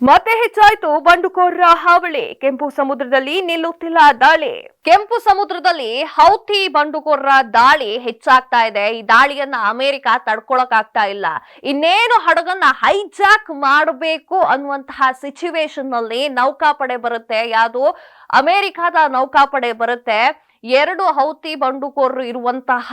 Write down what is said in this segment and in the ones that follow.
ಮತ್ತೆ ಹೆಚ್ಚಾಯ್ತು ಬಂಡುಕೋರರ ಹಾವಳಿ. ಕೆಂಪು ಸಮುದ್ರದಲ್ಲಿ ನಿಲ್ಲುತ್ತಿಲ್ಲ ದಾಳಿ. ಕೆಂಪು ಸಮುದ್ರದಲ್ಲಿ ಹೌತಿ ಬಂಡುಕೋರರ ದಾಳಿ ಹೆಚ್ಚಾಗ್ತಾ ಇದೆ. ಈ ದಾಳಿಯನ್ನ ಅಮೆರಿಕ ತಡ್ಕೊಳಕ್ಕಾಗ್ತಾ ಇಲ್ಲ. ಇನ್ನೇನು ಹಡಗನ್ನ ಹೈಜಾಕ್ ಮಾಡಬೇಕು ಅನ್ನುವಂತಹ ಸಿಚುವೇಶನ್ ನಲ್ಲಿ ನೌಕಾಪಡೆ ಬರುತ್ತೆ. ಯಾವುದು ಅಮೆರಿಕದ ನೌಕಾಪಡೆ ಬರುತ್ತೆ. 2 ಹೌತಿ ಬಂಡುಕೋರರು ಇರುವಂತಹ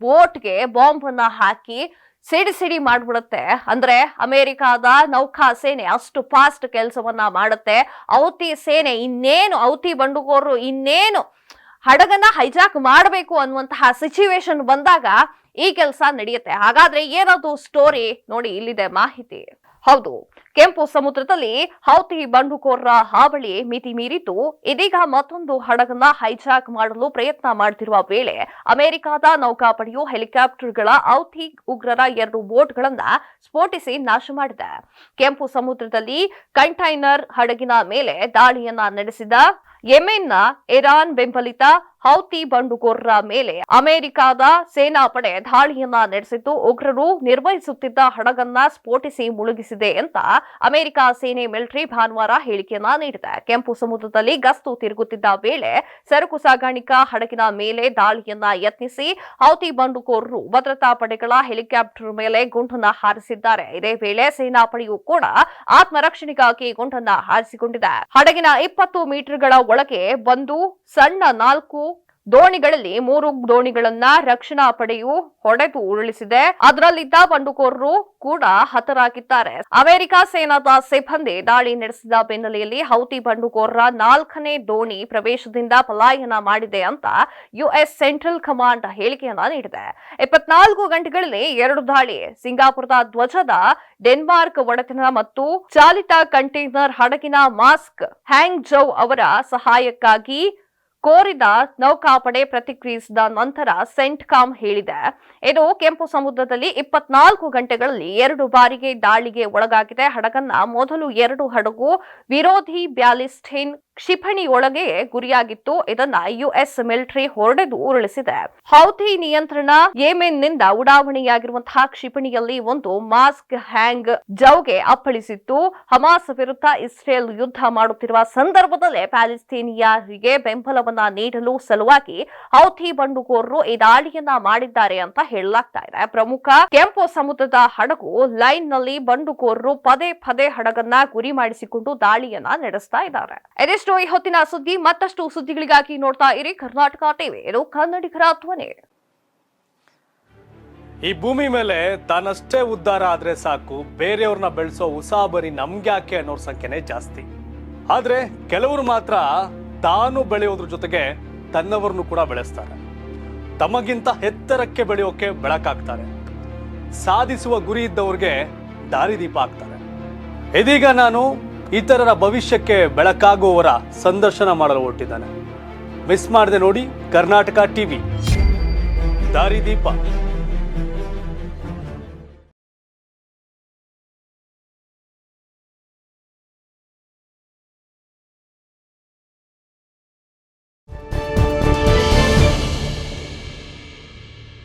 ಬೋಟ್ಗೆ ಬಾಂಬ್ ಅನ್ನ ಹಾಕಿ ಸಿಡಿ ಮಾಡ್ಬಿಡುತ್ತೆ. ಅಂದ್ರೆ ಅಮೆರಿಕಾದ ನೌಕಾ ಸೇನೆ ಅಷ್ಟು ಫಾಸ್ಟ್ ಕೆಲಸವನ್ನ ಮಾಡುತ್ತೆ. ಹೌತಿ ಸೇನೆ ಹೌತಿ ಬಂಡುಕೋರರು ಇನ್ನೇನು ಹಡಗನ್ನ ಹೈಜಾಕ್ ಮಾಡಬೇಕು ಅನ್ನುವಂತಹ ಸಿಚುವೇಶನ್ ಬಂದಾಗ ಈ ಕೆಲಸ ನಡೆಯುತ್ತೆ. ಹಾಗಾದ್ರೆ ಏನದು ಸ್ಟೋರಿ ನೋಡಿ, ಇಲ್ಲಿದೆ ಮಾಹಿತಿ. ಹೌದು, ಕೆಂಪು ಸಮುದ್ರದಲ್ಲಿ ಹೌತಿ ಬಂಡುಕೋರರ ಹಾವಳಿ ಮಿತಿ ಮೀರಿದ್ದು. ಇದೀಗ ಮತ್ತೊಂದು ಹಡಗನ್ನ ಹೈಜಾಕ್ ಮಾಡಲು ಪ್ರಯತ್ನ ಮಾಡುತ್ತಿರುವ ವೇಳೆ ಅಮೆರಿಕದ ನೌಕಾಪಡೆಯು ಹೆಲಿಕಾಪ್ಟರ್ಗಳ ಹೌತಿ ಉಗ್ರರ 2 ಬೋಟ್ಗಳನ್ನ ಸ್ಫೋಟಿಸಿ ನಾಶ ಮಾಡಿದೆ. ಕೆಂಪು ಸಮುದ್ರದಲ್ಲಿ ಕಂಟೈನರ್ ಹಡಗಿನ ಮೇಲೆ ದಾಳಿಯನ್ನ ನಡೆಸಿದ ಯೆಮೆನ್ನ ಇರಾನ್ ಬೆಂಬಲಿತ ಹೌತಿ ಬಂಡುಕೋರರ ಮೇಲೆ ಅಮೆರಿಕದ ಸೇನಾಪಡೆ ದಾಳಿಯನ್ನ ನಡೆಸಿದ್ದು, ಉಗ್ರರು ನಿರ್ವಹಿಸುತ್ತಿದ್ದ ಹಡಗನ್ನ ಸ್ಫೋಟಿಸಿ ಮುಳುಗಿಸಿದೆ ಅಂತ ಅಮೆರಿಕ ಸೇನೆ ಮಿಲಿಟರಿ ಭಾನುವಾರ ಹೇಳಿಕೆಯನ್ನ ನೀಡಿದೆ. ಕೆಂಪು ಸಮುದ್ರದಲ್ಲಿ ಗಸ್ತು ತಿರುಗುತ್ತಿದ್ದ ವೇಳೆ ಸರಕು ಸಾಗಾಣಿಕಾ ಹಡಗಿನ ಮೇಲೆ ದಾಳಿಯನ್ನ ಯತ್ನಿಸಿ ಹೌತಿ ಬಂಡುಕೋರರು ಭದ್ರತಾ ಪಡೆಗಳ ಹೆಲಿಕಾಪ್ಟರ್ ಮೇಲೆ ಗುಂಡನ್ನ ಹಾರಿಸಿದ್ದಾರೆ. ಇದೇ ವೇಳೆ ಸೇನಾಪಡೆಯು ಕೂಡ ಆತ್ಮರಕ್ಷಣೆಗಾಗಿ ಗುಂಡನ್ನ ಹಾರಿಸಿಕೊಂಡಿದೆ. ಹಡಗಿನ 20 ಮೀಟರ್ಗಳ ಒಳಗೆ ಬಂದು ಸಣ್ಣ 4 ದೋಣಿಗಳಲ್ಲಿ 3 ದೋಣಿಗಳನ್ನ ರಕ್ಷಣಾ ಪಡೆಯು ಹೊಡೆದು ಉರುಳಿಸಿದೆ. ಅದರಲ್ಲಿದ್ದ ಬಂಡುಕೋರರು ಕೂಡ ಹತರಾಗಿದ್ದಾರೆ. ಅಮೆರಿಕ ಸೇನಾದ ಸಿಬ್ಬಂದಿ ದಾಳಿ ನಡೆಸಿದ ಬೆನ್ನಲೆಯಲ್ಲಿ ಹೌತಿ ಬಂಡುಕೋರರ 4ನೇ ದೋಣಿ ಪ್ರವೇಶದಿಂದ ಪಲಾಯನ ಮಾಡಿದೆ ಅಂತ ಯುಎಸ್ ಸೆಂಟ್ರಲ್ ಕಮಾಂಡ್ ಹೇಳಿಕೆಯನ್ನ ನೀಡಿದೆ. 24 ಗಂಟೆಗಳಲ್ಲಿ 2 ದಾಳಿ. ಸಿಂಗಾಪುರದ ಧ್ವಜದ ಡೆನ್ಮಾರ್ಕ್ ಒಡೆತನ ಮತ್ತು ಚಾಲಿತ ಕಂಟೈನರ್ ಹಡಗಿನ ಮಾಸ್ಕ್ ಹ್ಯಾಂಗ್ ಜೌ ಅವರ ಸಹಾಯಕ್ಕಾಗಿ ಕೋರಿದ ನೌಕಾಪಡೆ ಪ್ರತಿಕ್ರಿಯಿಸಿದ ನಂತರ ಸೆಂಟ್ಕಾಮ್ ಹೇಳಿದೆ. ಇದು ಕೆಂಪು ಸಮುದ್ರದಲ್ಲಿ 24 ಗಂಟೆಗಳಲ್ಲಿ 2 ಬಾರಿಗೆ ದಾಳಿಗೆ ಒಳಗಾಗಿದೆ. ಹಡಗನ್ನ ಮೊದಲು 2 ಹಡಗು ವಿರೋಧಿ ಬ್ಯಾಲಿಸ್ಟಿನ್ ಕ್ಷಿಪಣಿಯೊಳಗೆ ಗುರಿಯಾಗಿತ್ತು. ಇದನ್ನ ಯುಎಸ್ ಮಿಲಿಟರಿ ಹೊಡೆದು ಉರುಳಿಸಿದೆ. ಹೌತಿ ನಿಯಂತ್ರಣ ಯೆಮೆನ್ನಿಂದ ಉಡಾವಣೆಯಾಗಿರುವಂತಹ ಕ್ಷಿಪಣಿಯಲ್ಲಿ ಒಂದು ಮಾಸ್ಕ್ ಹ್ಯಾಂಗ್ ಜೌಗೆ ಅಪ್ಪಳಿಸಿತ್ತು. ಹಮಾಸ್ ವಿರುದ್ಧ ಇಸ್ರೇಲ್ ಯುದ್ಧ ಮಾಡುತ್ತಿರುವ ಸಂದರ್ಭದಲ್ಲೇ ಪ್ಯಾಲೆಸ್ತೀನಿಯರಿಗೆ ಬೆಂಬಲವನ್ನ ನೀಡಲು ಸಲುವಾಗಿ ಹೌತಿ ಬಂಡುಕೋರರು ಈ ದಾಳಿಯನ್ನ ಮಾಡಿದ್ದಾರೆ ಅಂತ ಹೇಳಲಾಗ್ತಾ ಇದೆ. ಪ್ರಮುಖ ಕೆಂಪು ಸಮುದ್ರದ ಹಡಗು ಲೈನ್ ನಲ್ಲಿ ಬಂಡುಕೋರರು ಪದೇ ಹಡಗನ್ನ ಗುರಿ ಮಾಡಿಸಿಕೊಂಡು ದಾಳಿಯನ್ನ ನಡೆಸ್ತಾ ಇದ್ದಾರೆ. ಈ ಹೊತ್ತಿನ ಸುದ್ದಿ. ಮತ್ತಷ್ಟು ಸುದ್ದಿಗಳಿಗಾಗಿ ನೋಡ್ತಾ ಇರಿ ಕರ್ನಾಟಕ ಟಿವಿ, ಇದು ಕನ್ನಡಿಗರ ಧ್ವನಿ. ಈ ಭೂಮಿ ಮೇಲೆ ತಾನಷ್ಟೇ ಉದ್ಧಾರ ಆದ್ರೆ ಸಾಕು, ಬೇರೆಯವ್ರನ್ನ ಬೆಳೆಸೋ ಉಸಾಬರಿ ನಮ್ಗ್ಯಾಕೆ ಅನ್ನೋರ್ ಸಂಖ್ಯೆನೇ ಜಾಸ್ತಿ. ಆದ್ರೆ ಕೆಲವರು ಮಾತ್ರ ತಾನು ಬೆಳೆಯೋದ್ರ ಜೊತೆಗೆ ತನ್ನವರನ್ನು ಕೂಡ ಬೆಳೆಸ್ತಾರೆ. ತಮಗಿಂತ ಎತ್ತರಕ್ಕೆ ಬೆಳೆಯೋಕೆ ಬೆಳಕಾಗ್ತಾರೆ. ಸಾಧಿಸುವ ಗುರಿ ಇದ್ದವ್ರಿಗೆ ದಾರಿದೀಪ ಆಗ್ತಾರೆ. ಇದೀಗ ನಾನು ಇತರರ ಭವಿಷ್ಯಕ್ಕೆ ಬೆಳಕಾಗುವವರ ಸಂದರ್ಶನ ಮಾಡಲು ಹೊರಟಿದ್ದಾನೆ. ಮಿಸ್ ಮಾಡದೆ ನೋಡಿ ಕರ್ನಾಟಕ ಟಿವಿ ದಾರಿದೀಪ.